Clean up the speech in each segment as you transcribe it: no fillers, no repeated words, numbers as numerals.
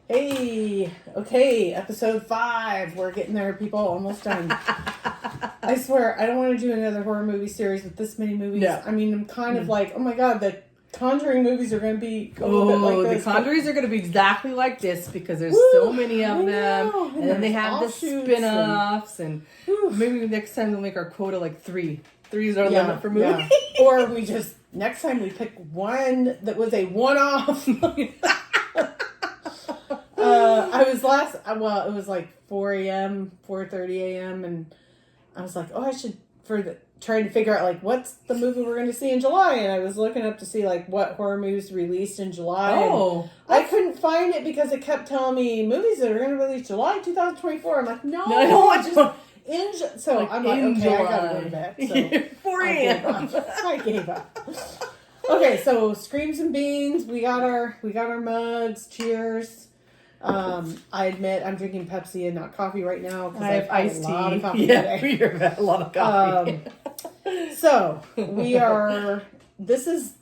Hey, okay, episode 5. We're getting there, people. Almost done. I swear, I don't want to do another horror movie series with this many movies. Yeah. I mean, I'm kind of like, oh my god, the Conjuring movies are going to be a little bit like this. The Conjurings are going to be exactly like this because there's Woo, so many of I them. know. And then they have the offshoots spin-offs. And maybe next time we'll make our quota like 3. 3 is our limit for movies. Yeah. Or we just, next time we pick one that was a one-off. It was like 4 a.m., 4:30 a.m. And I was like, trying to figure out like what's the movie we're going to see in July, and I was looking up to see like what horror movies released in July. Oh, I couldn't find it because it kept telling me movies that are going to release July 2024. I'm like, no, so like I'm like, okay, July. I gotta go to bed. So 4 a.m. I gave up. Okay, so Screams and Beans. We got our mugs. Cheers. I admit I'm drinking Pepsi and not coffee right now because I've had a lot of coffee today. You've had a lot of coffee. So this is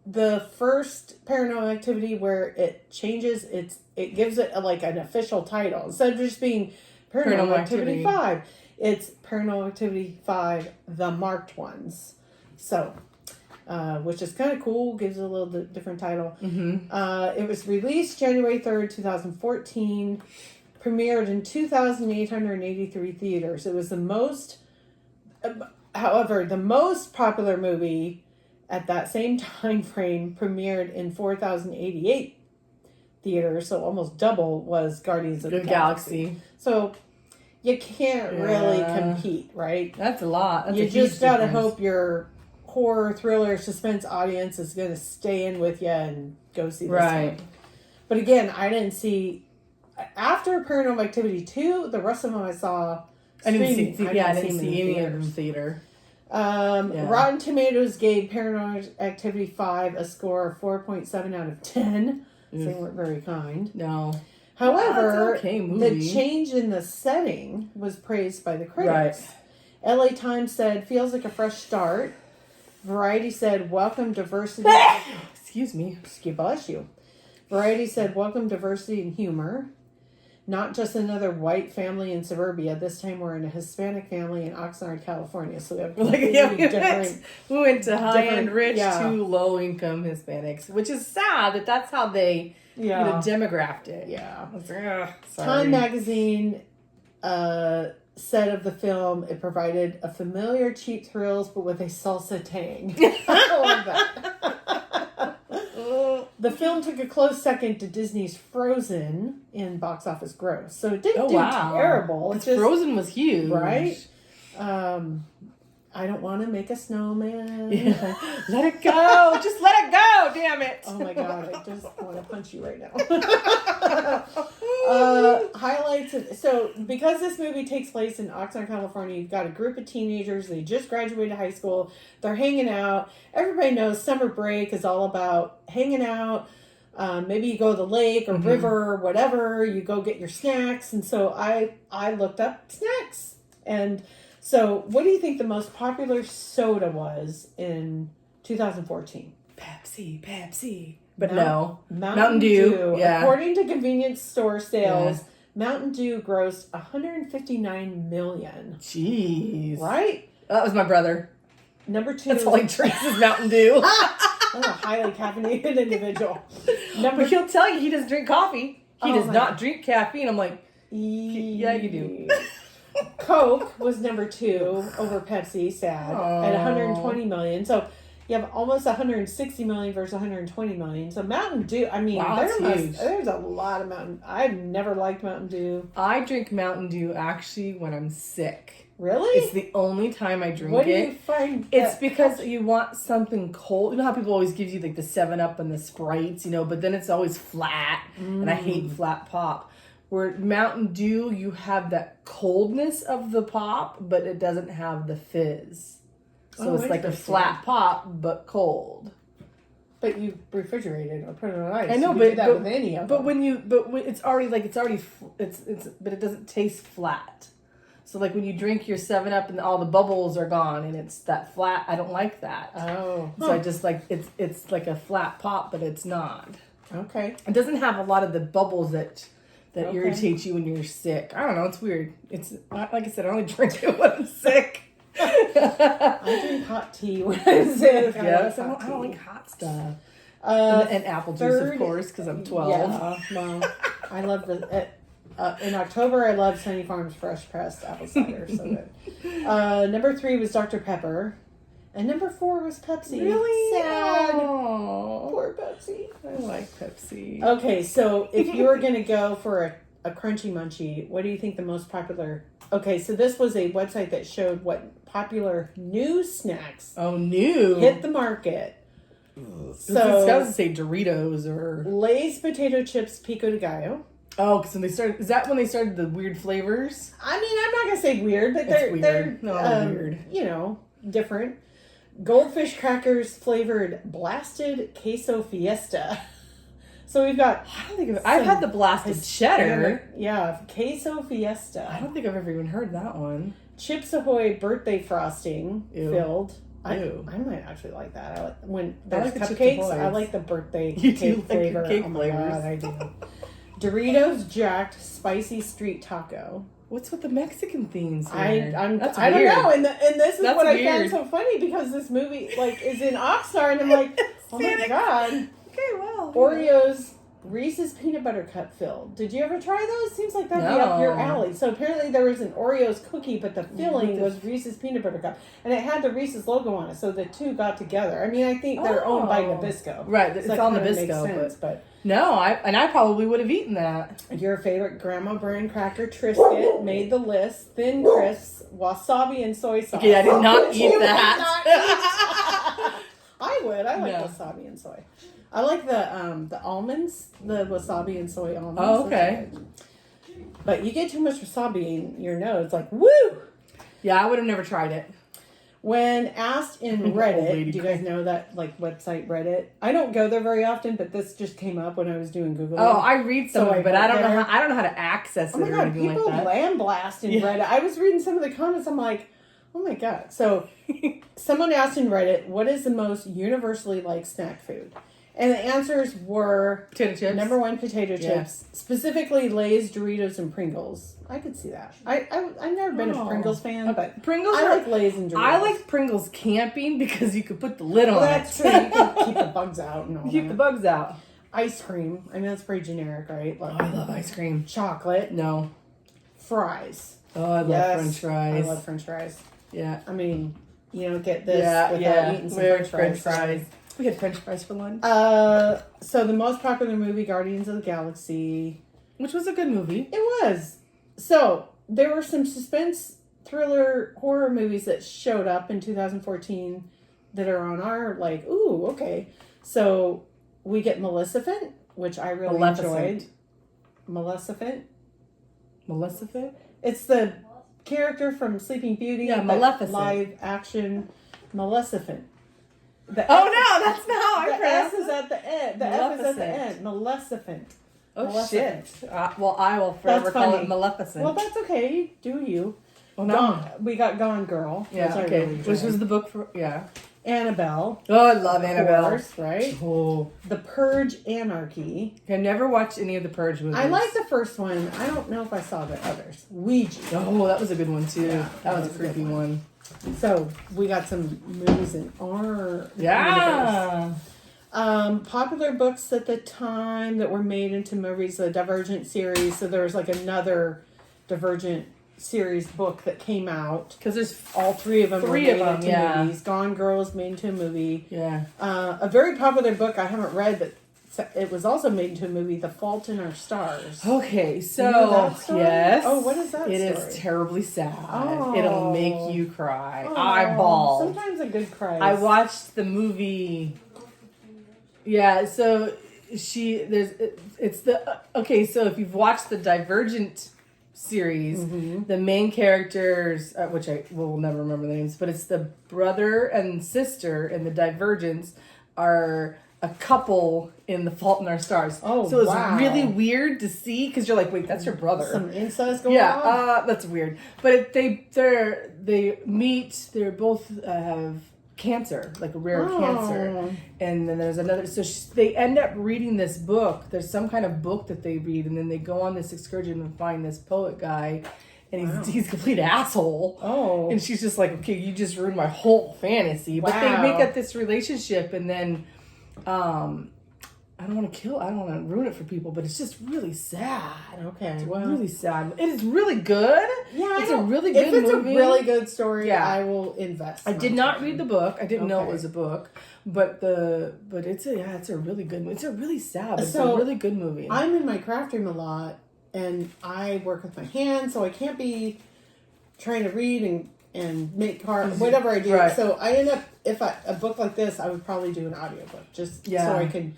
the first Paranormal Activity where it changes it gives it an official title. Instead of just being Paranormal Activity 5, it's Paranormal Activity 5, The Marked Ones. So, which is kind of cool, gives it a little different title. Mm-hmm. It was released January 3rd, 2014, premiered in 2,883 theaters. It was the most popular movie at that same time frame premiered in 4,088 theaters, so almost double was Guardians of the Galaxy. So you can't really compete, right? That's a lot. You just gotta hope your horror, thriller, suspense audience is going to stay in with you and go see this one. But again, I didn't see... After Paranormal Activity 2, the rest of them I saw... I didn't see any of them in theater. Rotten Tomatoes gave Paranormal Activity 5 a score of 4.7 out of 10. So they weren't very kind. No. However, movie. The change in the setting was praised by the critics. Right. LA Times said, feels like a fresh start. Variety said, welcome diversity. Excuse me. Bless you. Variety said, welcome diversity and humor. Not just another white family in suburbia. This time we're in a Hispanic family in Oxnard, California. So we have we went to high-end rich to low-income Hispanics, which is sad that's how they demographed it. Yeah. Sorry. Time Magazine said of the film, it provided a familiar cheap thrills, but with a salsa tang. I love that. The film took a close second to Disney's Frozen in box office gross, so it didn't do terrible. Frozen was huge, right? I don't want to make a snowman. Yeah. Let it go. Just let it go. Damn it. Oh my god, I just want to punch you right now. Highlights. So, because this movie takes place in Oxnard, California, you've got a group of teenagers. They just graduated high school. They're hanging out. Everybody knows summer break is all about hanging out. Maybe you go to the lake or river or whatever. You go get your snacks. And so I looked up snacks. And so, what do you think the most popular soda was in 2014? Pepsi. But no. Mountain Dew. Yeah. According to convenience store sales, Mountain Dew grossed $159 million. Jeez. Right? That was my brother. Number 2. That's all he drinks is Mountain Dew. I'm a highly caffeinated individual. But he'll tell you he doesn't drink coffee. He does not drink caffeine. I'm like, yeah, you do. Coke was number 2 over Pepsi, sad, at $120 million. So you have almost $160 million versus $120 million. So Mountain Dew, I mean, there's a lot of I've never liked Mountain Dew. I drink Mountain Dew actually when I'm sick. Really? It's the only time I drink it. What do you find? It's because you want something cold. You know how people always give you like the 7-Up and the Sprites, but then it's always flat. And I hate flat pop. Where Mountain Dew, you have that coldness of the pop, but it doesn't have the fizz. So it's like a flat pop, but cold. But you refrigerate it or put it on ice. I know, you do that with any of them. But it's already but it doesn't taste flat. So like when you drink your 7-Up and all the bubbles are gone and it's that flat, I don't like that. Oh. So I just like it's like a flat pop, but it's not. Okay. It doesn't have a lot of the bubbles that Okay. irritate you when you're sick. I don't know. It's weird. It's like I said, I only drink it when I'm sick. I drink hot tea when I'm sick. Yes, I I don't like hot stuff. Uh, And apple juice, of course, because I'm 12. Yeah, well, I love in October, I love Sunny Farms fresh pressed apple cider. So good. Number 3 was Dr. Pepper. And number 4 was Pepsi. Really? Sad. Oh, Poor Pepsi. I like Pepsi. Okay, so if you were going to go for a crunchy munchie, what do you think the most popular... Okay, so this was a website that showed what popular new snacks New. hit the market. So it's got to say Doritos or Lay's potato chips pico de gallo. oh, because when they started, is that when they started the weird flavors? I mean, I'm not gonna say weird, but It's they're weird. No, weird. You know, different. Goldfish crackers flavored blasted queso fiesta. So we've got. I don't think I've had the blasted cheddar. Yeah, queso fiesta. I don't think I've ever even heard that one. Chips Ahoy birthday frosting Ew. filled. Ew. I might actually like that. I like when I there's like the Chips cupcakes. Ahoys. I like the birthday You do cake like the flavor. cake Oh my flavors. god, I do. Doritos Jacked Spicy Street Taco. What's with the Mexican themes here? I That's don't weird. know, and this is That's what I found weird. so funny because this movie like is in Oxnard, and I'm like, oh my Santa- god, Okay, well. Oreos Reese's peanut butter cup filled. Did you ever try those? Seems like that'd be up your No. alley. So apparently there was an Oreos cookie, but the filling was Reese's peanut butter cup, and it had the Reese's logo on it. So the two got together. I mean, I think they're owned by Nabisco, Right, it's so that on kinda Nabisco, makes sense, but. No, I probably would have eaten that. Your favorite grandma brand cracker Triscuit made the list. Thin crisps, wasabi and soy sauce. Okay, I did not You eat would that. not eat- I would. I like No. wasabi and soy. I like the almonds, the wasabi and soy almonds. Oh, okay. That's good. But you get too much wasabi in your nose, like woo. Yeah, I would have never tried it. When asked in Old Reddit, lady do you guys know that like website Reddit? I don't go there very often, but this just came up when I was doing Google. Oh, I read some So of I it, but I went don't know there. how to access it Oh my or god, anything people like that. lamblast in Yeah. Reddit. I was reading some of the comments. I'm like, oh my god. So, someone asked in Reddit, what is the most universally liked snack food? And the answers were Potato chips. number 1, potato Yeah. chips, specifically Lay's, Doritos, and Pringles. I could see that. I've never been a Oh. Pringles fan, but Pringles I are- like Lay's and Doritos. I like Pringles camping because you could put the lid on Well, that's it. true. You can keep the bugs out and all Keep the that. bugs out. Ice cream. I mean, that's pretty generic, right? Oh, Like I love ice cream. chocolate, No. fries. Oh, I love Yes, French fries. I love French fries. Yeah. I mean, you don't get this without eating some We're French fries. We had French fries for lunch, So the most popular movie, Guardians of the Galaxy. which was a good movie. It was. So there were some suspense, thriller, horror movies that showed up in 2014 that are on our like. Ooh, okay. So we get Maleficent, which I really enjoyed. Maleficent. Maleficent? It's the character from Sleeping Beauty. Yeah, but Maleficent. Live action Maleficent. The Oh F- no, that's not how I The pronounce S is it. at the end. The F is at the Maleficent. end. Maleficent. Oh Maleficent. shit. Well, I will forever That's call funny. it Maleficent. Well, that's okay. Do you? well, no. Gone. We got Gone Girl. Yeah, which I okay. really Which enjoyed. was the book for, yeah. Annabelle. Oh, I love Of Annabelle. course, right? Oh. The Purge Anarchy. I never watched any of the Purge movies. I like the first one. I don't know if I saw the others. Ouija. Oh, that was a good one too. Yeah, that was a that was a good creepy one. So we got some movies in our universe. Yeah. Popular books at the time that were made into movies, the Divergent series. So there was like another Divergent series book that came out. Because there's All three of them were Three made of them, into yeah. movies. Gone Girl was made into a movie. yeah. A very popular book I haven't read, but it was also made into a movie, The Fault in Our Stars. Okay, so You know that story? yes. Oh, what is that It story? is terribly sad. Oh. It'll make you cry. Oh, I bawled. Sometimes a good cry. I watched the movie. Yeah, so it's the okay. So if you've watched the Divergent series, Mm-hmm. the main characters, which I will never remember the names, but it's the brother and sister in the Divergence are a couple in The Fault in Our Stars. Oh, so it's wow. really weird to see because you're like, wait, that's your brother. Some incest going Yeah, on. that's weird. But they meet. They're both have cancer, like a rare cancer. And then there's another, so they end up reading this book. There's some kind of book that they read, and then they go on this excursion and find this poet guy, and he's a complete asshole. Oh. And she's just like, okay, you just ruined my whole fantasy. But they make up this relationship, and then I don't want to ruin it for people, but it's just really sad. Okay. It's really sad. It is really good. Yeah, it's a really good movie. If it's a really good story, I will invest. I did not read the book. I didn't know it was a book, but it's a really good movie. It's a really sad, but it's a really good movie. I'm in my craft room a lot, and I work with my hands, so I can't be trying to read and make art, whatever I do. Right. So I end up, a book like this, I would probably do an audiobook, just so I can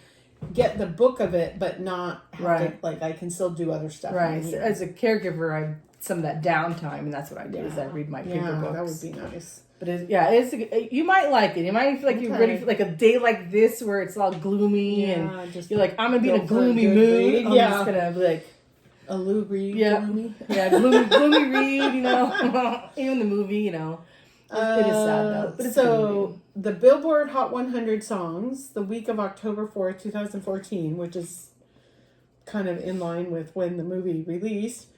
get the book of it, but not have to, I can still do other stuff. Right. So as a caregiver, I some of that downtime, and that's what I do is I read my paper books. That would be nice. But you might like it. You might feel like you're ready for like a day like this where it's all gloomy and you're like, I'm gonna be in a gloomy mood. I'm just gonna be like a Lou Reed gloomy. Yeah, gloomy read, even the movie, it is sad though. But it's so the Billboard Hot 100 songs, the week of October 4th, 2014, which is kind of in line with when the movie released.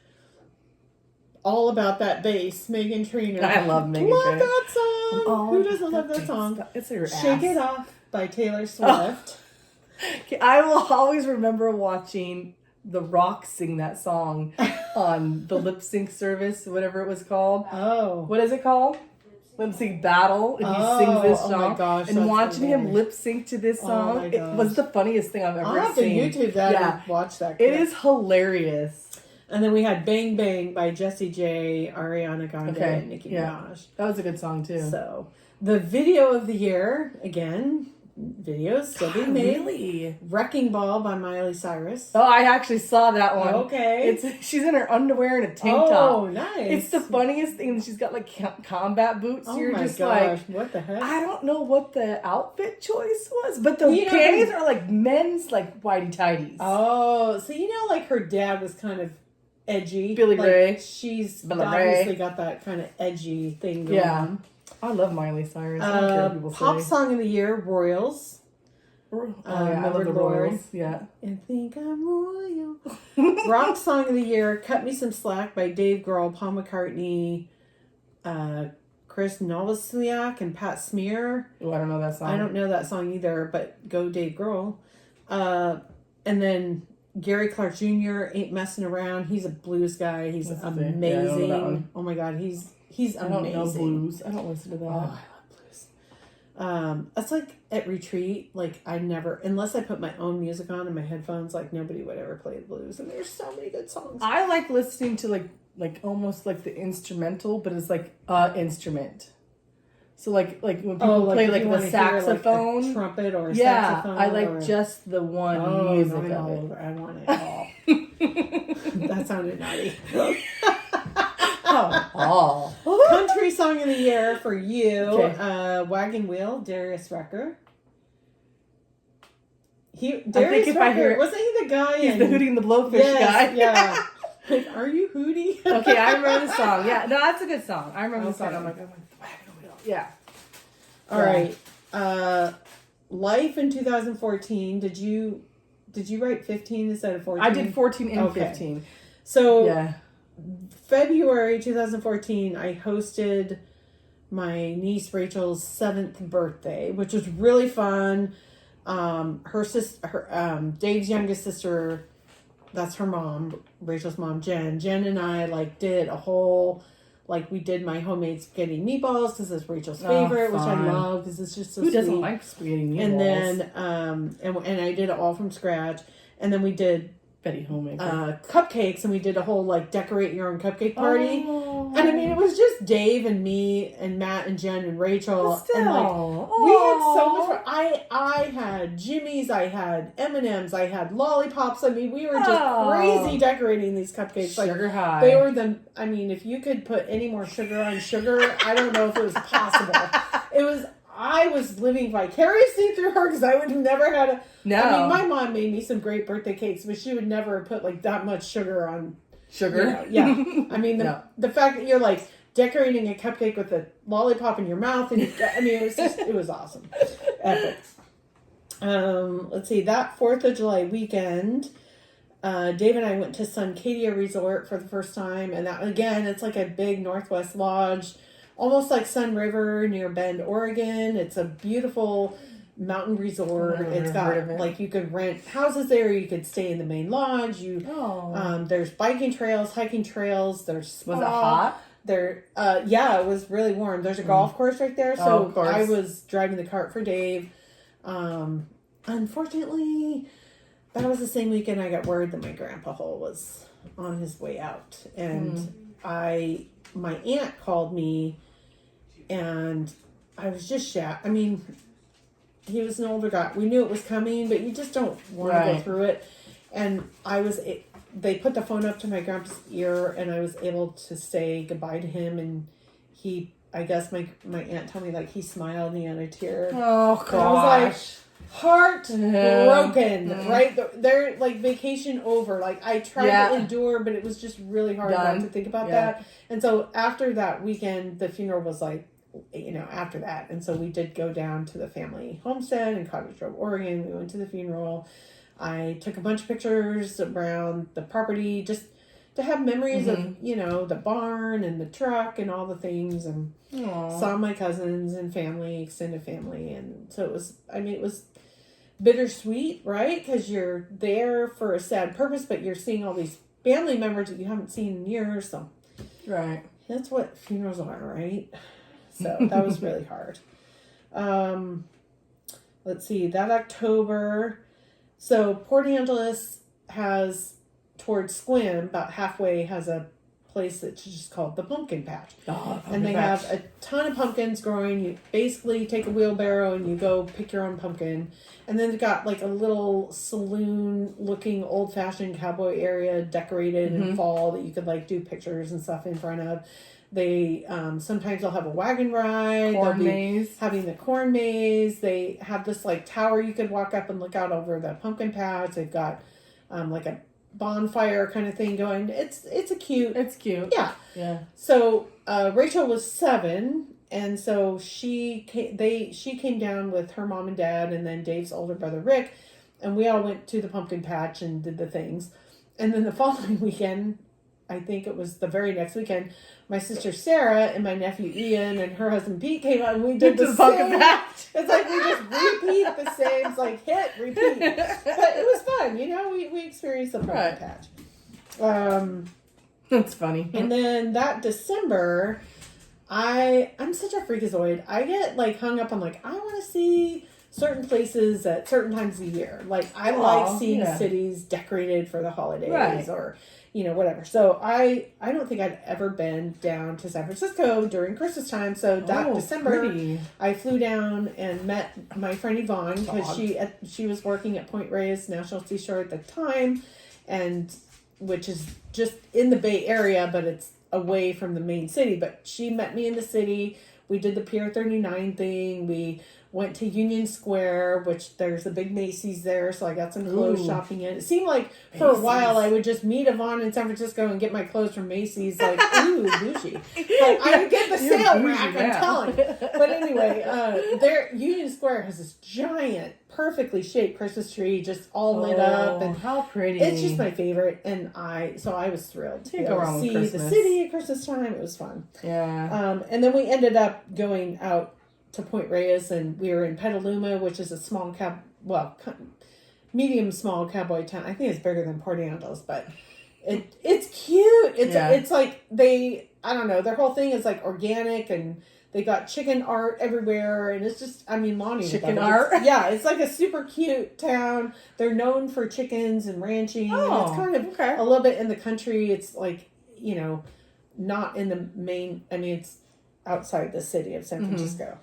All about that bass, Meghan Trainor. I love Meghan Trainor. Love that song. Who doesn't love that song? It's her ass. Shake It Off by Taylor Swift. I will always remember watching The Rock sing that song on the lip sync service, whatever it was called. Oh. What is it called? Lip sync battle. And he sings this song. Oh my gosh. And watching him lip sync to this song, it was the funniest thing I've ever seen. I'll have to YouTube that and watch that clip. It is hilarious. And then we had Bang Bang by Jessie J, Ariana Grande, and Nicki Minaj. That was a good song too. So the video of the year, again, videos still being made. Really? Wrecking Ball by Miley Cyrus. Oh, I actually saw that one. Okay. She's in her underwear and a tank top. Oh, nice. It's the funniest thing. She's got like combat boots. Oh You're my just gosh, like, what the heck? I don't know what the outfit choice was, but the panties are like men's like whitey tighties. Oh, so like her dad was kind of edgy. Billy Ray. She's obviously got that kind of edgy thing going on. I love Miley Cyrus. I don't care what people say. Pop song of the year, Royals. I love the Royals. Yeah. And think I'm royal. Rock song of the year, Cut Me Some Slack by Dave Grohl, Paul McCartney, Chris Novoselic, and Pat Smear. Oh, I don't know that song. I don't know that song either, but go Dave Grohl. And then Gary Clark Jr. Ain't Messing Around. He's a blues guy. He's amazing. Yeah, I know that one. Oh my God, he's amazing. I don't know blues. I don't listen to that. Oh, I love blues. It's like at retreat, like I never, unless I put my own music on in my headphones, like nobody would ever play the blues. And there's so many good songs. I like listening to like almost like the instrumental, but it's like instrument. So like when people play like the saxophone, hear, like, a trumpet or a saxophone. I like just the one music of it. I want it all. That sounded naughty. Country song of the year for you, Wagon Wheel, Darius Rucker. Darius Rucker, wasn't he the guy? He's the Hootie and the Blowfish guy. Yeah. Like, are you Hootie? Okay, I remember the song. Yeah, no, that's a good song. I remember the song. I'm like, Wagon Wheel. Yeah. All right. Life in 2014. Did you write 15 instead of 14? I did 14 and 15. So February 2014, I hosted my niece Rachel's 7th birthday, which was really fun. Her sister, Dave's youngest sister, that's her mom, Rachel's mom, Jen. Jen and I did a whole. We did my homemade spaghetti meatballs because it's Rachel's favorite, which I love because it's just so sweet. Who doesn't like spaghetti meatballs? And then, and I did it all from scratch. And then we did Betty homemade cupcakes, and we did a whole decorate your own cupcake party. Oh. And I mean, it was just Dave and me and Matt and Jen and Rachel, and we had so much fun. I had Jimmy's, I had M&Ms, I had lollipops. I mean, we were just crazy decorating these cupcakes. Sugar high. They were if you could put any more sugar on sugar, I don't know if it was possible. I was living vicariously through her because I would have never had a. No. I mean, my mom made me some great birthday cakes, but she would never put that much sugar on. Sugar? Yeah. I mean, the fact that you're decorating a cupcake with a lollipop in your mouth, and it was awesome, epic. Let's see, that 4th of July weekend, Dave and I went to Suncadia Resort for the first time, and that, again, it's like a big Northwest Lodge, almost like Sun River near Bend, Oregon. It's a beautiful mountain resort. It's got, like, you could rent houses there, you could stay in the main lodge. There's biking trails, hiking trails, there's spa. Was it hot? Yeah, it was really warm. There's a golf course right there, so I was driving the cart for Dave. Unfortunately, that was the same weekend I got word that my grandpa Hull was on his way out, and my aunt called me, and I was just I mean, he was an older guy. We knew it was coming, but you just don't want to go through it. And they put the phone up to my grandpa's ear, and I was able to say goodbye to him. And I guess my aunt told me, like, he smiled and he had a tear. Oh, gosh. I was like, heartbroken, right? They're like vacation over. Like, I tried to endure, but it was just really hard not to think about that. And so after that weekend, the funeral was like, after that. And so we did go down to the family homestead in Cottage Grove, Oregon. We went to the funeral. I took a bunch of pictures around the property just to have memories of, the barn and the truck and all the things, and saw my cousins and family, extended family. And so it was bittersweet, right? Because you're there for a sad purpose, but you're seeing all these family members that you haven't seen in years. So that's what funerals are, right? So that was really hard. Let's see, that October. So Port Angeles has, towards Squim, about halfway, has a place that's just called the Pumpkin Patch. And they have a ton of pumpkins growing. You basically take a wheelbarrow and you go pick your own pumpkin. And then they've got like a little saloon-looking, old-fashioned cowboy area decorated in fall that you could like do pictures and stuff in front of. They sometimes they'll have a wagon ride. Corn maze. Having the corn maze. They have this like tower you could walk up and look out over the pumpkin patch. They've got like a bonfire kind of thing going. It's cute. It's cute. Yeah. So Rachel was 7, and so she came down with her mom and dad, and then Dave's older brother Rick, and we all went to the pumpkin patch and did the things. And then the following weekend, I think it was the very next weekend, my sister Sarah and my nephew Ian and her husband Pete came out, and we did the pumpkin patch. It's like we just repeat the same. It's like hit, repeat. But it was fun, we experienced the pumpkin patch. That's funny. And then that December, I'm such a freakazoid. I get like hung up on like, I want to see certain places at certain times of the year. Like I like seeing cities decorated for the holidays or whatever. So I don't think I'd ever been down to San Francisco during Christmas time. So that December, I flew down and met my friend Yvonne, because she was working at Point Reyes National Seashore at the time, and which is just in the Bay Area, but it's away from the main city. But she met me in the city. We did the Pier 39 thing. We went to Union Square, which there's a big Macy's there, so I got some clothes shopping in. It seemed like for a while I would just meet Yvonne in San Francisco and get my clothes from Macy's, like, ooh, bougie. But I would get the sale rack, I'm telling you. But anyway, Union Square has this giant, perfectly shaped Christmas tree, just all lit up. And how pretty. It's just my favorite, and I was thrilled to see the city at Christmas time. It was fun. Yeah. And then we ended up going out to Point Reyes, and we were in Petaluma, which is a small medium small cowboy town. I think it's bigger than Port Angeles, but it's cute. It's like I don't know, their whole thing is like organic, and they got chicken art everywhere, and it's just, Lonnie. Chicken art? It's like a super cute town. They're known for chickens and ranching. Oh, it's kind of a little bit in the country. It's like, not in the main, it's outside the city of San Francisco.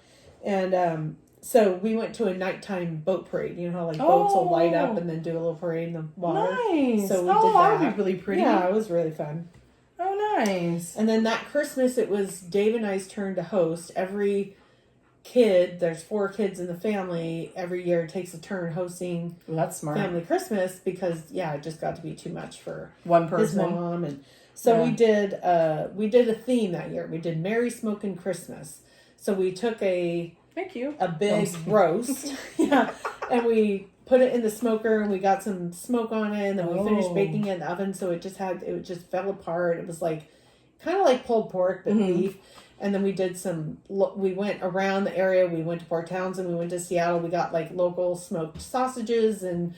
And so we went to a nighttime boat parade. You know how boats will light up and then do a little parade in the water. Nice. So we did that. That would be really pretty. Yeah, it was really fun. Oh, nice. And then that Christmas, it was Dave and I's turn to host. Every there's 4 kids in the family, every year takes a turn hosting Well, that's smart. family Christmas because it just got to be too much for One his person. mom. And so we did a theme that year. We did Merry Smokin' Christmas. So we took Thank you. a big roast, and we put it in the smoker and we got some smoke on it, and then we finished baking it in the oven, so it just fell apart. It was like kind of like pulled pork but beef. And then we went around the area. We went to Port Townsend, we went to Seattle. We got like local smoked sausages and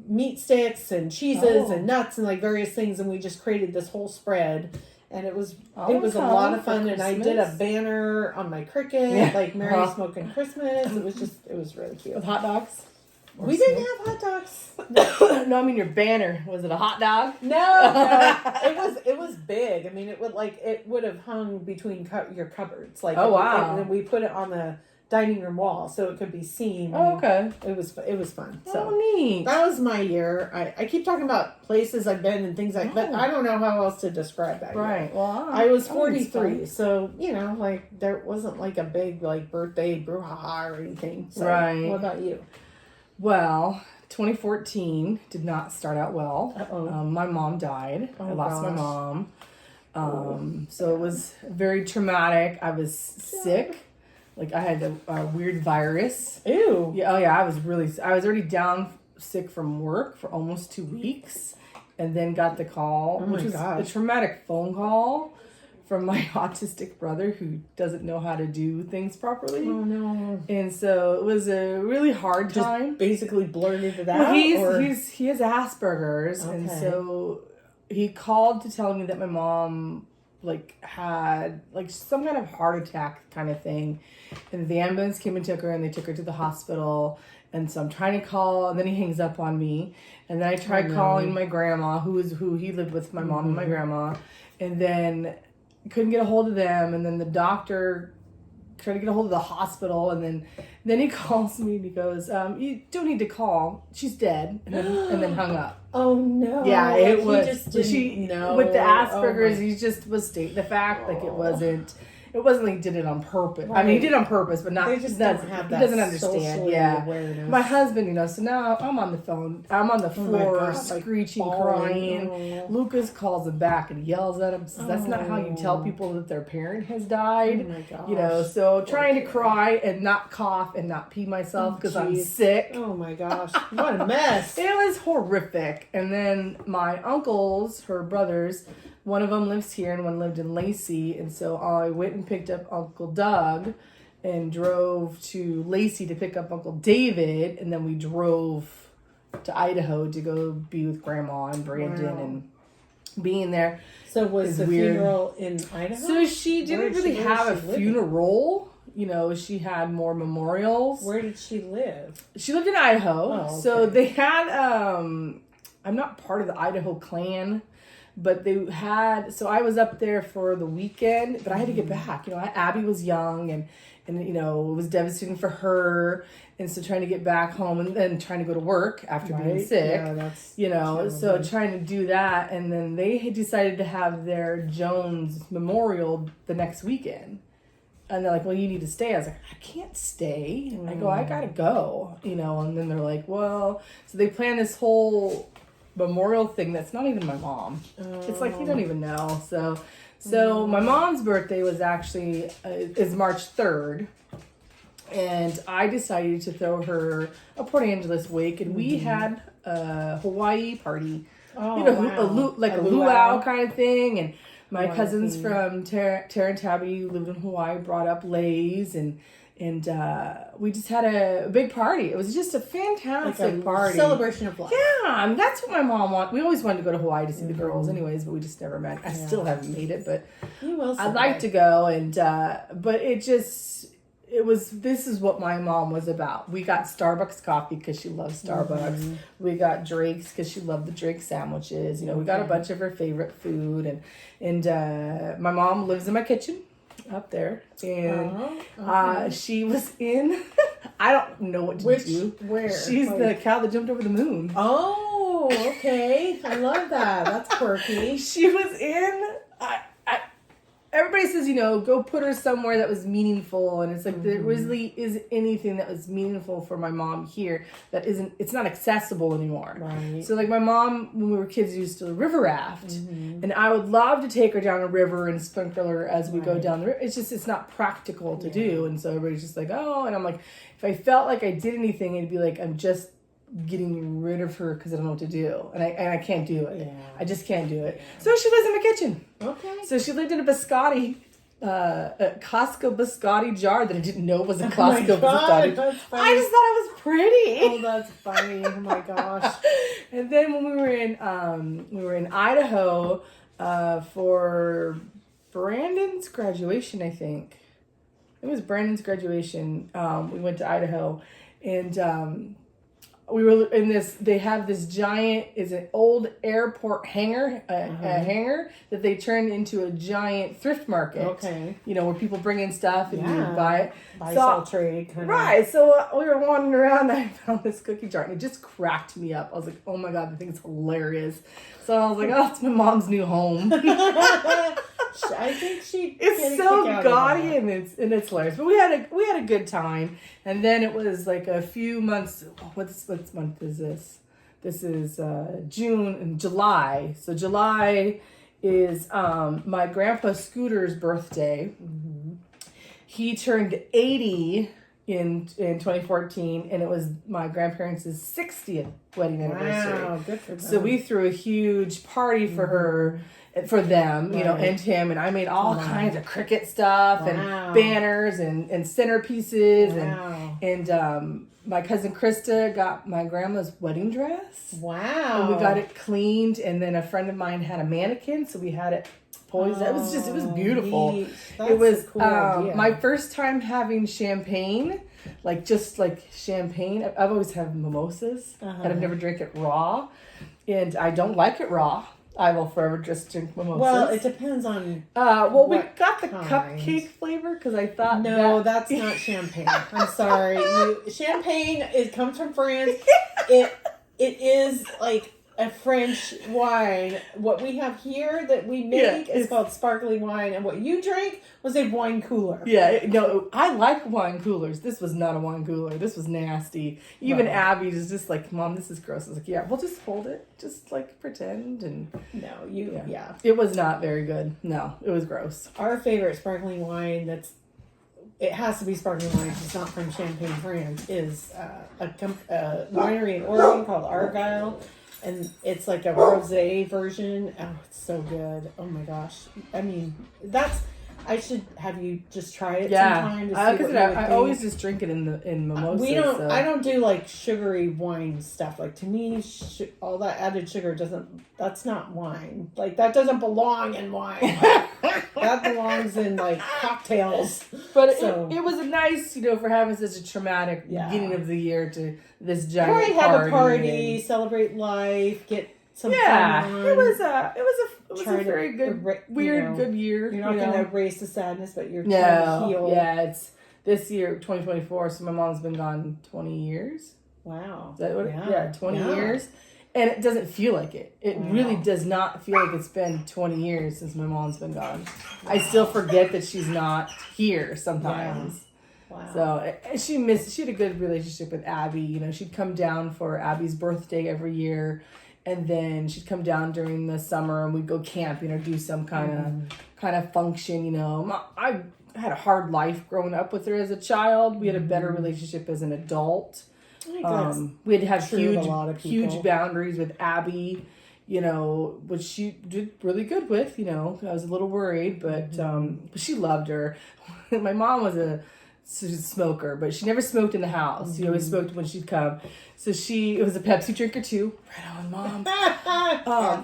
meat sticks and cheeses and nuts and like various things, and we just created this whole spread. And it was a lot of fun, and I did a banner on my Cricut, like Merry Smokin' Christmas. It was really cute. With hot dogs? We didn't have hot dogs. No, I mean your banner. Was it a hot dog? No. It was big. I mean, it would have hung between your cupboards. Like, wow. And we put it on the dining room wall so it could be seen. Oh, okay. It was fun. So neat. that was my year. I keep talking about places I've been and things but I don't know how else to describe that. Right. Year. Well, I was 43, so like there wasn't like a big like birthday brouhaha or anything. So, right. What about you? Well, 2014 did not start out well. My mom died. Oh, I lost my mom. So it was very traumatic. I was sick. Like I had a weird virus. Ew. Yeah. Oh yeah. I was already down sick from work for almost 2 weeks, and then got the call, which was a traumatic phone call from my autistic brother who doesn't know how to do things properly. Oh no. And so it was a really hard time. Basically blurted it out. Well, he has Asperger's, and so he called to tell me that my mom had some kind of heart attack kind of thing, and the ambulance came and took her, and they took her to the hospital. And so I'm trying to call, and then he hangs up on me, and then I tried calling my grandma, who he lived with, my mom and my grandma, and then couldn't get a hold of them, and then the doctor tried to get a hold of the hospital, and then he calls me and he goes, you don't need to call, she's dead, and then hung up. Oh no. Yeah, it was. He just didn't know. With the Asperger's, he just was stating the fact, like it wasn't like he did it on purpose. Right. I mean, he did it on purpose, but not. They just doesn't have that. He doesn't understand. Yeah. Awareness. My husband, so now I'm on the phone. I'm on the floor, screeching, crying. Oh. Lucas calls him back and yells at him. Says, that's not how you tell people that their parent has died. Oh my gosh. So trying to cry and not cough and not pee myself because I'm sick. Oh my gosh, what a mess! It was horrific. And then my uncles, her brothers. One of them lives here and one lived in Lacey. And so I went and picked up Uncle Doug and drove to Lacey to pick up Uncle David. And then we drove to Idaho to go be with Grandma and Brandon and being there. So was the funeral in Idaho? So she didn't really have a funeral. She had more memorials. Where did she live? She lived in Idaho. Oh, okay. So they had, I'm not part of the Idaho clan. But they had, so I was up there for the weekend, but I had to get back. Abby was young and it was devastating for her. And so trying to get back home and then trying to go to work after being sick. Yeah, that's so trying to do that. And then they had decided to have their Jones memorial the next weekend. And they're like, well, you need to stay. I was like, I can't stay. I go, I gotta go. And then they're like, well, so they planned this whole memorial thing that's not even my mom. It's like you don't even know. So my mom's birthday was actually is March 3rd, and I decided to throw her a Port Angeles wake, and we had a Hawaii party. A luau kind of thing, and my cousins from Tara and Tabby who lived in Hawaii brought up leis and we just had a big party. It was just a fantastic party. Celebration of life. Yeah, that's what my mom wanted. We always wanted to go to Hawaii to see the girls anyways, but we just never met. I still haven't made it, but you will I'd like to go. And but this is what my mom was about. We got Starbucks coffee because she loves Starbucks. Mm-hmm. We got Drake's because she loved the Drake sandwiches. We got a bunch of her favorite food. And my mom lives in my kitchen up there, and she was in I don't know what to do. Where? She's the cow that jumped over the moon. Oh, okay. I love that. That's quirky. She was in everybody everybody says, go put her somewhere that was meaningful. And it's like, there really isn't anything that was meaningful for my mom here it's not accessible anymore. Right. So like my mom, when we were kids, used to river raft. And I would love to take her down a river and sprinkle her as we go down the river. It's not practical to do. And so everybody's just like, oh, and I'm like, if I felt like I did anything, it'd be like, I'm just getting rid of her because I don't know what to do, and I can't do it. Yeah. I just can't do it. So she lives in my kitchen. Okay. So she lived in a biscotti, a Costco biscotti jar that I didn't know was a Costco biscotti. That's funny. I just thought it was pretty. Oh, that's funny. Oh my gosh. And then when we were in Idaho for Brandon's graduation, I think it was Brandon's graduation. We went to Idaho, and we were in this. They have this giant. It's an old airport hangar, a hangar that they turned into a giant thrift market. Okay. Where people bring in stuff and you buy it. Buy, sell, trade. Right. So we were wandering around and I found this cookie jar and it just cracked me up. I was like, oh my God, I think it's hilarious. So I was like, oh, it's my mom's new home. I think it's so gaudy and it's hilarious. But we had a good time. And then it was like a few months. What month is this? This is June and July. So July is my grandpa Scooter's birthday. He turned 80 in 2014, and it was my grandparents' 60th wedding anniversary. Wow, good for them. So we threw a huge party for her, for them, and him, and I made all kinds of cricket stuff and banners and centerpieces and my cousin Krista got my grandma's wedding dress. Wow. And we got it cleaned, and then a friend of mine had a mannequin, so we had it poised. It was beautiful. It was a cool idea. My first time having champagne, just like champagne. I've always had mimosas, and I've never drank it raw, and I don't like it raw. I will forever just drink mimosas. Well, it depends on. We got the cupcake flavor because I thought that's not champagne. I'm sorry. Champagne. It comes from France. It is like a French wine. What we have here that we make is called sparkling wine, and what you drank was a wine cooler. Yeah, no, I like wine coolers. This was not a wine cooler. This was nasty. Even Abby is just like, Mom, this is gross. I was like, yeah, we'll just hold it. Just like pretend. And no, it was not very good. No, it was gross. Our favorite sparkling wine it has to be sparkling wine. It's not from Champagne, France. Is a winery in Oregon called Argyle. And it's like a rosé version. Oh, it's so good. Oh my gosh. I mean, I should have you just try it sometime to see what you would think. I always just drink it in mimosas. I don't do like sugary wine stuff. Like to me, all that added sugar that's not wine. Like that doesn't belong in wine. That belongs in like cocktails. But it was nice, for having such a traumatic beginning of the year to this giant party. Have a party, celebrate life, get some fun on. It was a very good, good year. You're not going to erase the sadness, but you're trying to heal. Yeah, it's this year, 2024, so my mom's been gone 20 years. Wow. Is that what? Yeah, 20 years. And it doesn't feel like it. It really does not feel like it's been 20 years since my mom's been gone. I still forget that she's not here sometimes. Wow. So she had a good relationship with Abby. She'd come down for Abby's birthday every year. And then she'd come down during the summer and we'd go camping or do some kind of function, I had a hard life growing up with her as a child. We had a better relationship as an adult. We had to have huge boundaries with Abby, which she did really good with, I was a little worried, but she loved her. My mom was a smoker, but she never smoked in the house. She always smoked when she'd come. So it was a Pepsi drinker too. Right on, Mom.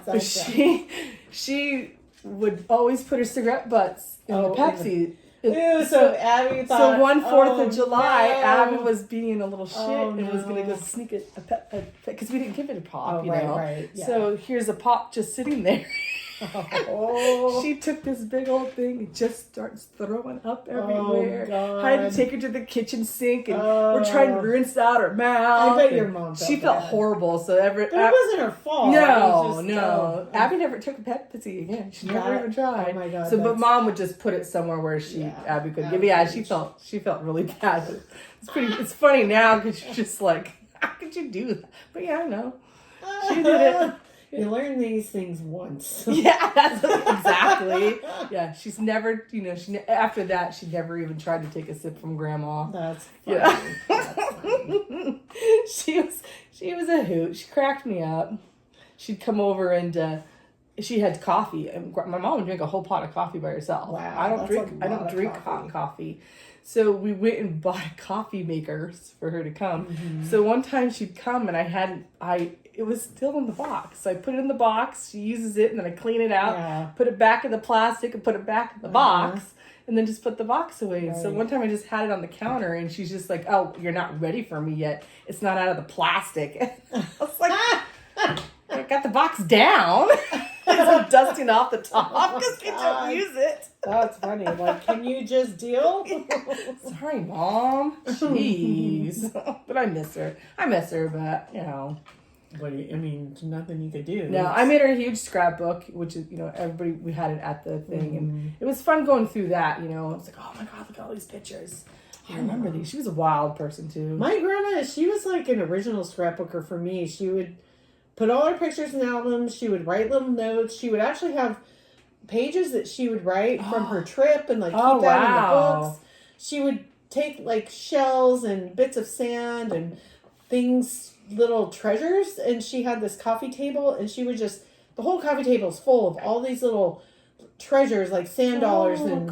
But she would always put her cigarette butts in the Pepsi. So Abby thought... So one 4th of July, Abby was being a little shit and was going to go sneak a because we didn't give it a pop, Right. Yeah. So here's a pop just sitting there. Oh. She took this big old thing and just starts throwing up everywhere. Oh, I had to God. take her to the kitchen sink and we're trying to rinse out her mouth. I bet your mom felt She felt bad. horrible. So But it wasn't her fault. It was just, No. Abby never took a pet pussy again. She never even tried. Oh my God. So, but mom would just put it somewhere where Abby could give. Yeah, she felt really bad. It's funny now because you're just like, how could you do that? But yeah, I know. She did it. You learn these things once. Yeah, that's exactly. Yeah, she's never, after that, she never even tried to take a sip from grandma. That's funny. Yeah. That's funny. She was a hoot. She cracked me up. She'd come over and she had coffee, and my mom would drink a whole pot of coffee by herself. Wow, I don't that's drink hot coffee. So we went and bought a coffee maker for her to come. Mm-hmm. So one time she'd come and it was still in the box. So I put it in the box, she uses it, and then I clean it out, put it back in the plastic and put it back in the box, and then just put the box away. Right. So one time I just had it on the counter and she's just like, "Oh, you're not ready for me yet. It's not out of the plastic." I was like, I got the box down. I'm dusting off the top because you don't use it. That's funny. Like, can you just deal? Sorry, Mom. Jeez. But I miss her. But, nothing you could do. No, I made her a huge scrapbook, which is, everybody, we had it at the thing. And it was fun going through that, It's like, oh my God, look at all these pictures. I remember these. She was a wild person, too. My grandma, she was like an original scrapbooker for me. She would put all her pictures in albums. She would write little notes. She would actually have pages that she would write from her trip and keep that in the books. She would take shells and bits of sand and things, little treasures, and she had this coffee table, and she would the whole coffee table is full of all these little treasures, like sand dollars and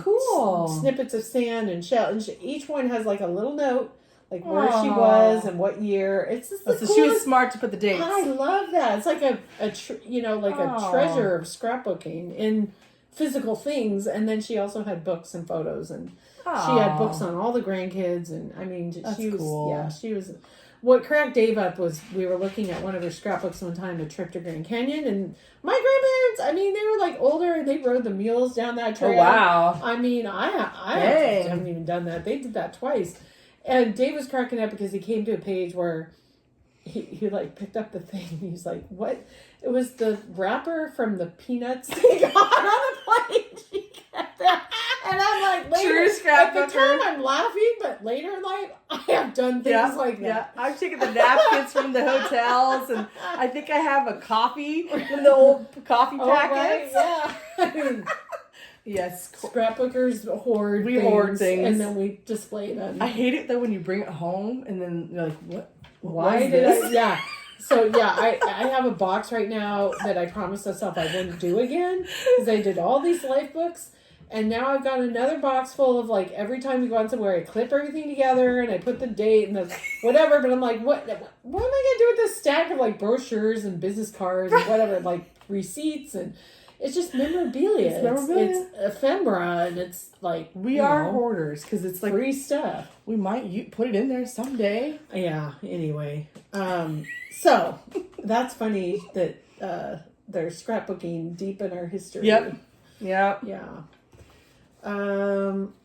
snippets of sand and shell, and each one has a little note. Where she was and what year. It's just so she was smart to put the dates. I love that. It's like a treasure of scrapbooking in physical things. And then she also had books and photos, and she had books on all the grandkids. And she was cool. Yeah, she was. What cracked Dave up was we were looking at one of her scrapbooks one time, a trip to Grand Canyon, and my grandparents, they were older and they rode the mules down that trail. Oh wow! I haven't even done that. They did that twice. And Dave was cracking up because he came to a page where he picked up the thing and he was like, "What?" It was the wrapper from the peanuts he got on the plane. She kept that. And I'm like, later, at the time I'm laughing, but later in life, I have done things like that. Yeah, I've taken the napkins from the hotels, and I think I have a coffee from the old coffee packets. Right, yeah. Yes. Scrapbookers hoard We hoard things. And then we display them. I hate it though when you bring it home and then you're like, what? Why did I? Yeah. So yeah, I have a box right now that I promised myself I wouldn't do again because I did all these life books, and now I've got another box full of every time we go on somewhere I clip everything together and I put the date and the whatever. But I'm like, what am I gonna do with this stack of brochures and business cards and whatever, receipts and. It's just memorabilia. It's ephemera, and it's we are hoarders because it's free stuff. We might put it in there someday. Yeah. Anyway, so that's funny that they're scrapbooking deep in our history. Yep. Yeah. Yeah.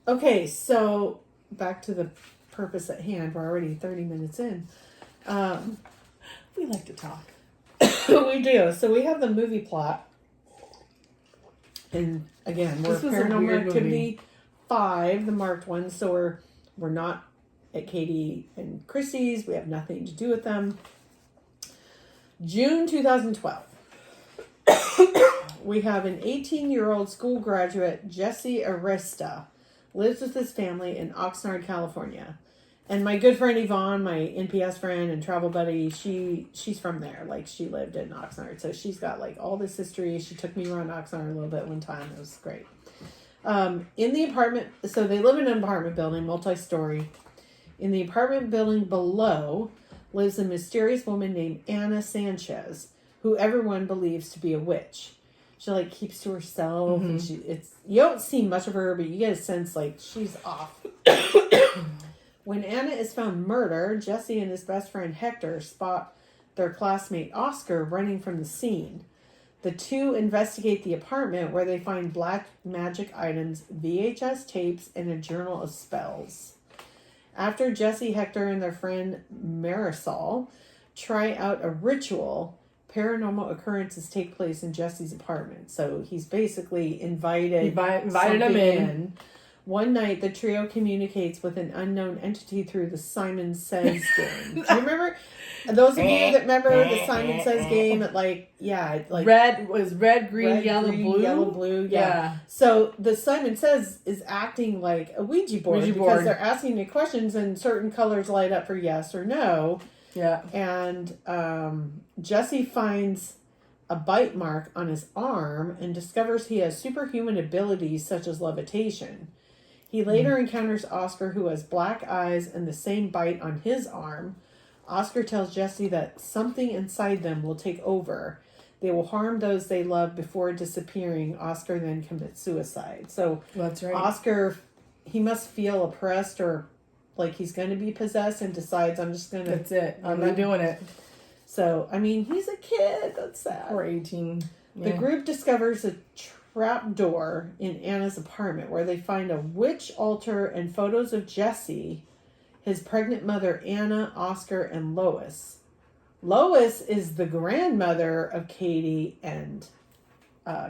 Okay, so back to the purpose at hand. We're already 30 minutes in. We like to talk. We do. So we have the movie plot. And again, we're Paranormal Activity 5, the marked one. So we're not at Katie and Chrissy's. We have nothing to do with them. June 2012. We have an 18-year-old school graduate, Jesse Arista, lives with his family in Oxnard, California. And my good friend Yvonne, my NPS friend and travel buddy, she's from there. She lived in Oxnard. So she's got all this history. She took me around Oxnard a little bit one time. It was great. In the apartment, so they live in an apartment building, multi-story. In the apartment building below lives a mysterious woman named Anna Sanchez, who everyone believes to be a witch. She keeps to herself, and you don't see much of her, but you get a sense she's off. When Anna is found murdered, Jesse and his best friend Hector spot their classmate Oscar running from the scene. The two investigate the apartment where they find black magic items, VHS tapes, and a journal of spells. After Jesse, Hector, and their friend Marisol try out a ritual, paranormal occurrences take place in Jesse's apartment. So he's basically invited them in. One night, the trio communicates with an unknown entity through the Simon Says game. Do you remember? Those of you that remember the Simon Says game at red, green, yellow, blue? Yellow, blue, yeah. So the Simon Says is acting like a Ouija board because they're asking you questions and certain colors light up for yes or no. Yeah. And Jesse finds a bite mark on his arm and discovers he has superhuman abilities such as levitation. He later encounters Oscar, who has black eyes and the same bite on his arm. Oscar tells Jesse that something inside them will take over. They will harm those they love before disappearing. Oscar then commits suicide. So that's right. Oscar, he must feel oppressed or like he's going to be possessed and decides, I'm just going to... That's it. I'm not doing it. So, I mean, he's a kid. That's sad. Or 18. Yeah. The group discovers a trap door in Anna's apartment where they find a witch altar and photos of Jesse, his pregnant mother Anna, Oscar, and Lois. Lois is the grandmother of Katie and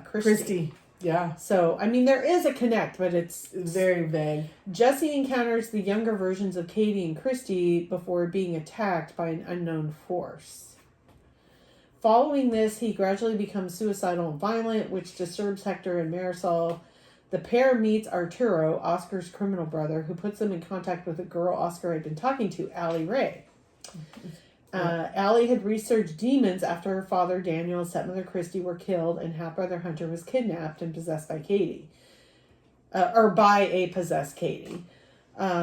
Christy. Yeah. So, I mean, there is a connect, but it's very vague. Jesse encounters the younger versions of Katie and Christy before being attacked by an unknown force. Following this, he gradually becomes suicidal and violent, which disturbs Hector and Marisol. The pair meets Arturo, Oscar's criminal brother, who puts them in contact with a girl Oscar had been talking to, Allie Ray. Allie had researched demons after her father, Daniel, and stepmother Christy were killed, and half-brother Hunter was kidnapped and possessed by Katie. Or by a possessed Katie.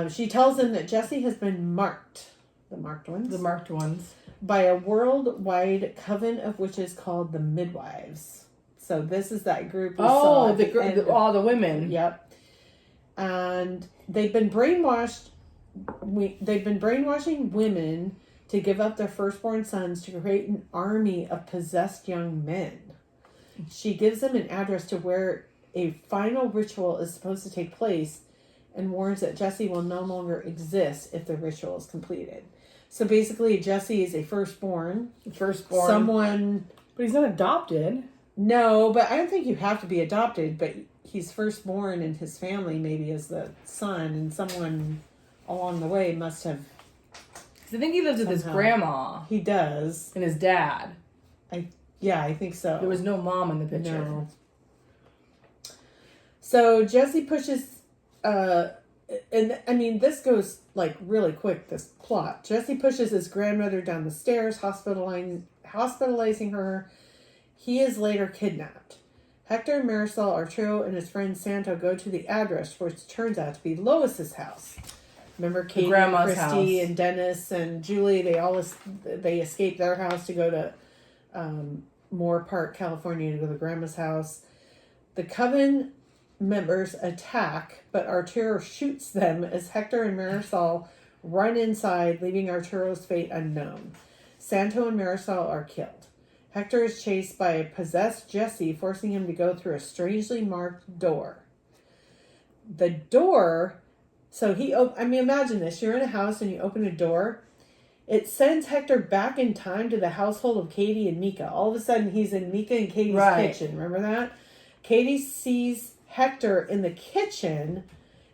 She tells them that Jesse has been marked. The marked ones? The marked ones. By a worldwide coven of witches called the Midwives. So this is that group. All the women. Yep. And they've been brainwashed. They've been brainwashing women to give up their firstborn sons to create an army of possessed young men. She gives them an address to where a final ritual is supposed to take place and warns that Jesse will no longer exist if the ritual is completed. So basically, Jesse is a firstborn. Someone... But he's not adopted. No, but I don't think you have to be adopted, but he's firstborn and his family maybe is the son, and someone along the way must have... I think he lives with his grandma. He does. And his dad. I think so. There was no mom in the picture. No. So Jesse pushes... and I mean, this goes like really quick, this plot. Jesse pushes his grandmother down the stairs, hospitalizing her. He is later kidnapped. Hector, Marisol, Arturo, and his friend Santo go to the address, which turns out to be Lois's house. Remember Katie, grandma's Christy, house. And Dennis, and Julie, they escaped their house to go to Moore Park, California, to go to grandma's house. The coven members attack, but Arturo shoots them as Hector and Marisol run inside, leaving Arturo's fate unknown. Santo and Marisol are killed. Hector is chased by a possessed Jesse, forcing him to go through a strangely marked door. The door... So imagine this. You're in a house and you open a door. It sends Hector back in time to the household of Katie and Mika. All of a sudden, he's in Mika and Katie's kitchen. Remember that? Katie sees Hector in the kitchen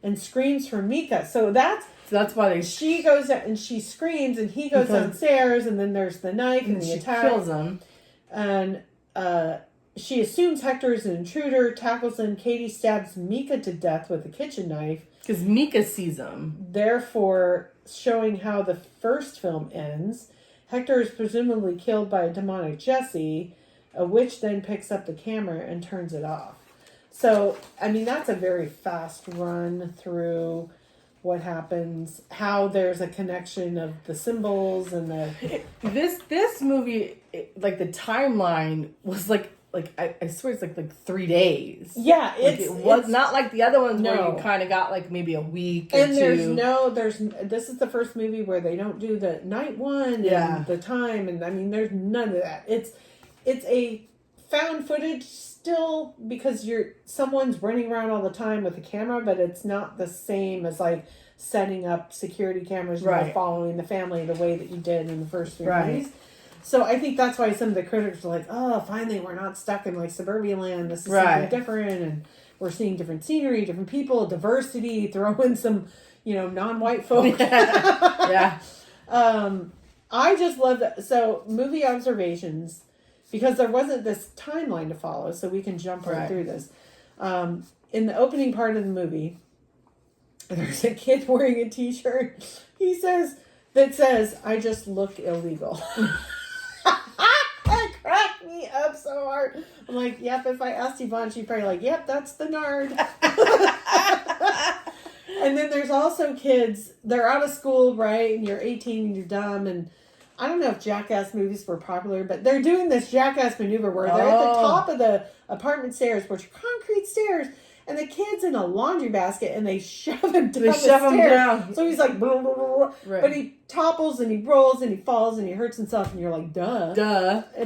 and screams for Mika. So that's why she goes out and she screams, and he goes downstairs, and then there's the knife and the attack. Kills him. And she assumes Hector is an intruder, tackles him. Katie stabs Mika to death with a kitchen knife. Because Mika sees him. Therefore, showing how the first film ends, Hector is presumably killed by a demonic Jesse. A witch then picks up the camera and turns it off. So, I mean, that's a very fast run through what happens, how there's a connection of the symbols and the... This movie, like the timeline was like I swear it's like 3 days. Yeah, it was not like the other ones where you kind of got like maybe a week or and two. This is the first movie where they don't do the night one and the time, and I mean there's none of that. It's a found footage still because someone's running around all the time with a camera, but it's not the same as like setting up security cameras and Right. following the family the way that you did in the first 3 Right. movies. So I think that's why some of the critics are like, oh, finally we're not stuck in like suburbia land. This is Right. something different, and we're seeing different scenery, different people, diversity, throw in some, non-white folk. Yeah. I just love that. So movie observations, because there wasn't this timeline to follow, so we can jump right through this. In the opening part of the movie, there's a kid wearing a t-shirt. That says, I just look illegal. That cracked me up so hard. I'm like, yep, if I asked Yvonne, she'd probably like, yep, that's the nerd. And then there's also kids, they're out of school, right? And you're 18 and you're dumb. And I don't know if Jackass movies were popular, but they're doing this Jackass maneuver where they're at the top of the apartment stairs, which are concrete stairs. And the kid's in a laundry basket, and they shove him down the stairs. Down. So he's like, blah, blah, blah, blah. Right. But he topples and he rolls and he falls and he hurts himself, and you're like, duh.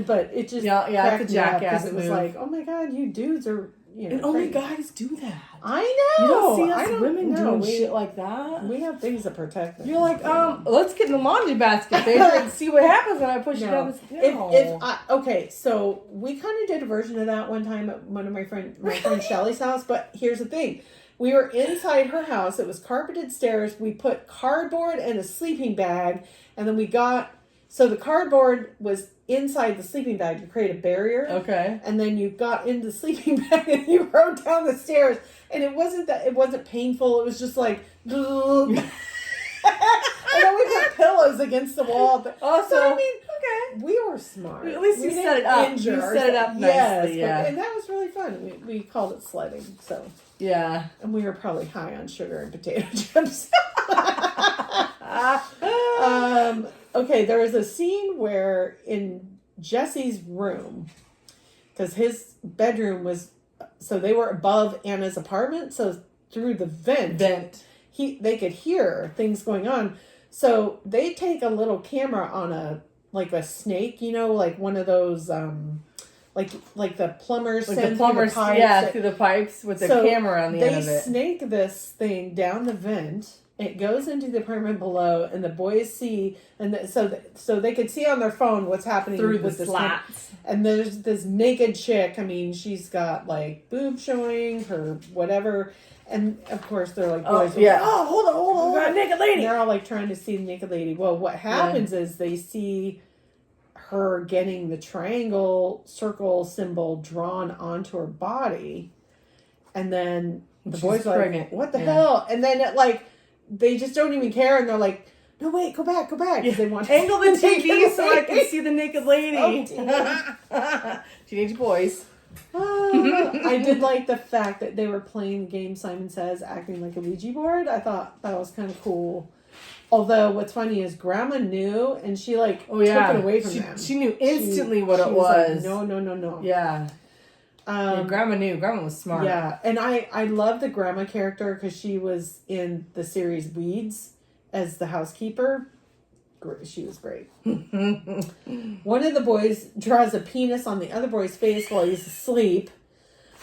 But it just it's a Jackass it was move. like, oh my god, you dudes are and only guys do that. I know. You don't see us women doing shit like that. We have things to protect them. You're like, let's get in the laundry basket, baby, and see what happens when I push you down the okay, so we kind of did a version of that one time at one of my friend Shelly's house, but here's the thing. We were inside her house. It was carpeted stairs. We put cardboard and a sleeping bag, and then so the cardboard was inside the sleeping bag to create a barrier. Okay. And then you got into the sleeping bag and you rode down the stairs. And it wasn't painful. It was just like, and then we put pillows against the wall. But Also, I mean, okay, we were smart. At least you set it up. You set it up nicely. Yes, and that was really fun. We called it sledding. So yeah, and we were probably high on sugar and potato chips. Okay, there was a scene where in Jesse's room, because his bedroom was, so they were above Anna's apartment, so through the vent. They could hear things going on. So they take a little camera on a snake, like one of those, like the plumbers send through the pipes. Through the pipes with the camera on the end of it. They snake this thing down the vent. It goes into the apartment below, and the boys see, and so they could see on their phone what's happening through with the slats. And there's this naked chick. I mean, she's got like boob showing, her whatever, and of course they're like, boys, hold on, we got a naked lady. And they're all like trying to see the naked lady. Well, what happens is they see her getting the triangle circle symbol drawn onto her body, and then the boys are like, what the hell? And then they just don't even care, and they're like, no, wait, go back. Yeah. They want to angle the TV so I can see the naked lady. Oh, teenage boys. I did like the fact that they were playing the game Simon Says, acting like a Ouija board. I thought that was kind of cool. Although, what's funny is Grandma knew, and she took it away from them. She knew instantly what it was. Like, no. Yeah. Grandma knew. Grandma was smart. Yeah, and I love the grandma character because she was in the series Weeds as the housekeeper. She was great. One of the boys draws a penis on the other boy's face while he's asleep.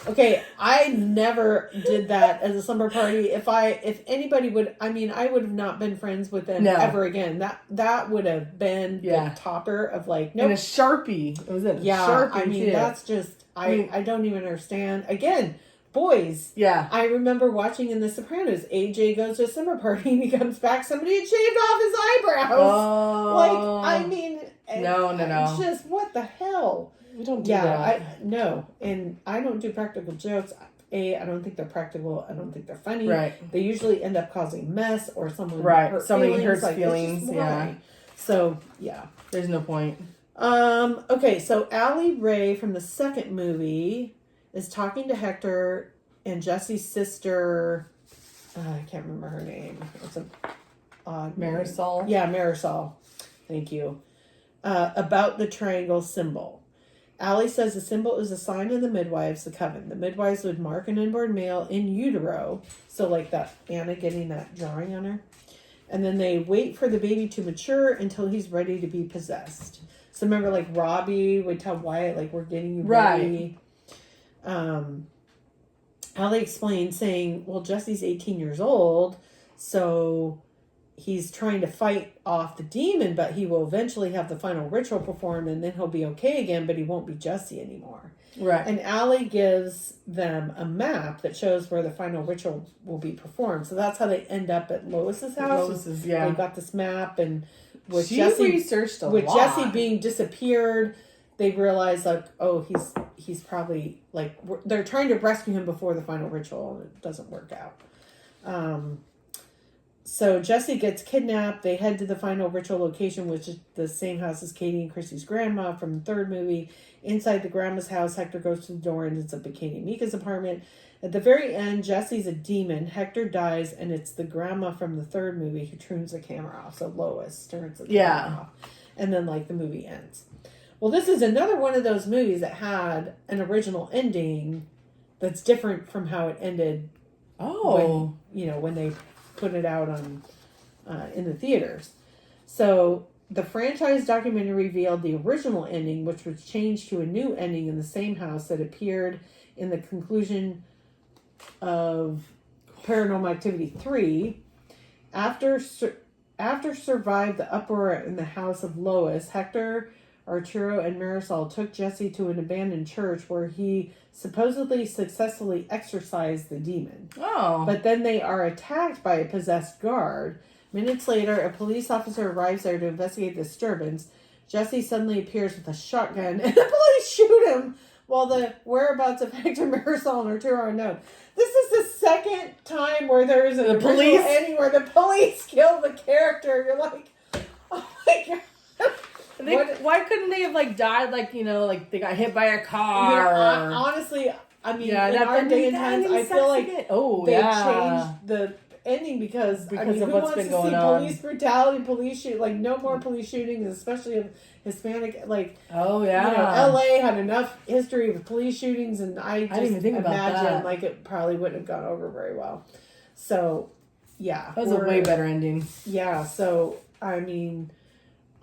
Okay, I never did that as a slumber party. If anybody would, I would have not been friends with them ever again. That would have been the topper of like, nope. And a Sharpie. It was a Sharpie too. That's just, I don't even understand. Again, boys. Yeah. I remember watching in The Sopranos, AJ goes to a summer party and he comes back, somebody had shaved off his eyebrows. Oh. No. Just, what the hell? We don't do that. And I don't do practical jokes. I don't think they're practical. I don't think they're funny. Right. They usually end up causing mess or someone Somebody hurts feelings. Yeah. So, yeah. There's no point. Okay, so Allie Ray from the second movie is talking to Hector and Jesse's sister. I can't remember her name. It's an odd Marisol. Name. Yeah, Marisol. Thank you. About the triangle symbol. Allie says the symbol is a sign of the midwives, the coven. The midwives would mark an unborn male in utero. So like that Anna getting that drawing on her. And then they wait for the baby to mature until he's ready to be possessed. So remember, like, Robbie would tell Wyatt, like, we're getting you Right. ready. Allie explained, saying, well, Jesse's 18 years old, so he's trying to fight off the demon, but he will eventually have the final ritual performed, and then he'll be okay again, but he won't be Jesse anymore. Right. And Allie gives them a map that shows where the final ritual will be performed. So that's how they end up at Lois's house. Lois's, yeah. They got this map, and with She Jesse researched a with lot. Jesse being disappeared, they realize, like, oh, he's probably, like, they're trying to rescue him before the final ritual, and it doesn't work out. So Jesse gets kidnapped. They head to the final ritual location, which is the same house as Katie and Chrissy's grandma from the third movie. Inside the grandma's house, Hector goes to the door and ends up at Katie and Mika's apartment. At the very end, Jesse's a demon. Hector dies, and it's the grandma from the third movie who turns the camera off. So Lois turns the camera off. And then, like, the movie ends. Well, this is another one of those movies that had an original ending that's different from how it ended. Oh. When they put it out on in the theaters. So the franchise documentary revealed the original ending, which was changed to a new ending in the same house that appeared in the conclusion of Paranormal Activity 3. After survived the uproar in the house of Lois, Hector, Arturo, and Marisol took Jesse to an abandoned church where he supposedly successfully exorcised the demon. Oh. But then they are attacked by a possessed guard. Minutes later, a police officer arrives there to investigate the disturbance. Jesse suddenly appears with a shotgun, and the police shoot him while the whereabouts of Hector, Marisol, and Arturo are unknown. This is the second time where there is an original ending where the police kill the character. You're like, oh my god. Why couldn't they have, like, died, like, like they got hit by a car? Honestly, I mean, in our day and times, I feel like they changed the ending because of who what's wants been to going see on? Police brutality, police shoot, like, no more police shootings, especially of Hispanic, like, oh yeah, LA had enough history with police shootings, and I didn't even think about that. like, it probably wouldn't have gone over very well. So, yeah. That was a way better ending. Yeah, so, I mean,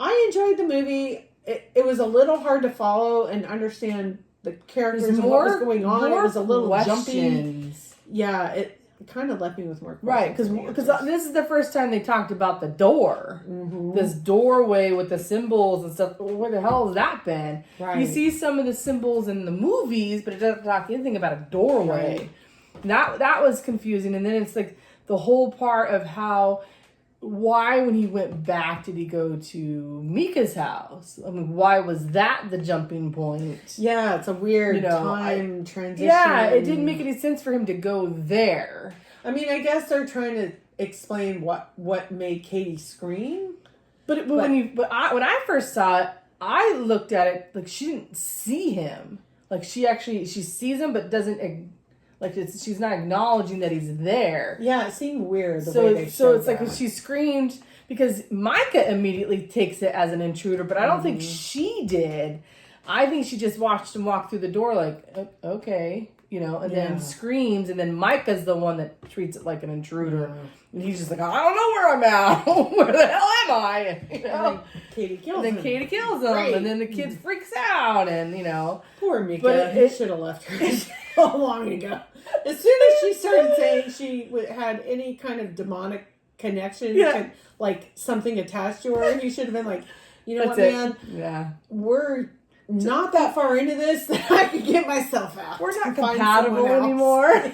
I enjoyed the movie. It was a little hard to follow and understand the characters and what was going on. It was a little jumpy. Yeah, it kind of left me with more questions. Right, because this is the first time they talked about the door. Mm-hmm. This doorway with the symbols and stuff. Where the hell has that been? Right. You see some of the symbols in the movies, but it doesn't talk anything about a doorway. Right. That was confusing. And then it's like the whole part of why when he went back did he go to Mika's house? I mean, why was that the jumping point? Yeah, it's a weird time transition. Yeah, it didn't make any sense for him to go there. I mean, I guess they're trying to explain what made Katie scream. But when I first saw it, I looked at it like she didn't see him. Like she sees him, but doesn't. Like she's not acknowledging that he's there. Yeah, it seemed weird the way they showed it's like when she screamed, because Micah immediately takes it as an intruder, but I don't think she did. I think she just watched him walk through the door like, okay, and then screams, and then Micah's the one that treats it like an intruder. Yeah. And he's just like, I don't know where I'm at. Where the hell am I? And then Katie kills him. Great. And then the kid freaks out, and Poor Mika. But he should have left her so long ago. As soon as she started saying she had any kind of demonic connection, like something attached to her, he should have been like, what, man? Yeah. We're not that far into this that I could get myself out. We're not compatible anymore. I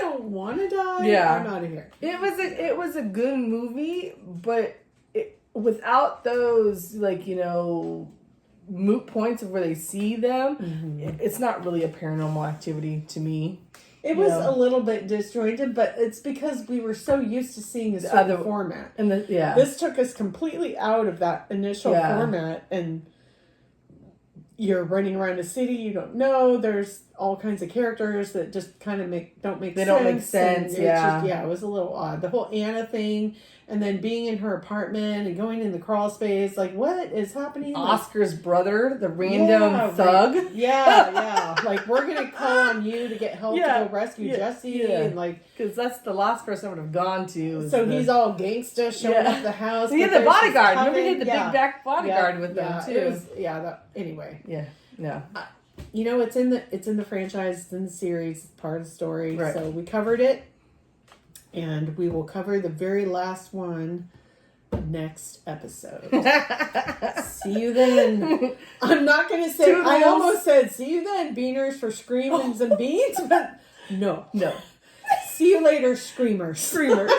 don't want to die. Yeah. I'm out of here. It was a good movie, but without those, moot points of where they see them, it's not really a Paranormal Activity to me. It was a little bit disjointed, but it's because we were so used to seeing a certain format. And this took us completely out of that initial format, and you're running around a city you don't know. There's all kinds of characters that just kind of don't make sense. Yeah. It was a little odd. The whole Anna thing, and then being in her apartment and going in the crawl space. Like, what is happening? Oscar's brother, the random thug. Right. Yeah. Like, we're going to call on you to get help to go rescue Jesse. And, like, because that's the last person I would have gone to. So he's all gangsta showing up the house. He had the bodyguard. Remember, he had the big back bodyguard with them, too. Anyway. Yeah. You know, it's in the franchise, it's in the series, it's part of the story. Right. So we covered it, and we will cover the very last one next episode. See you then. I'm not going to say, Toodles. I almost said, see you then, beaners for screamings and beans, but no. No. See you later, screamers. Screamers.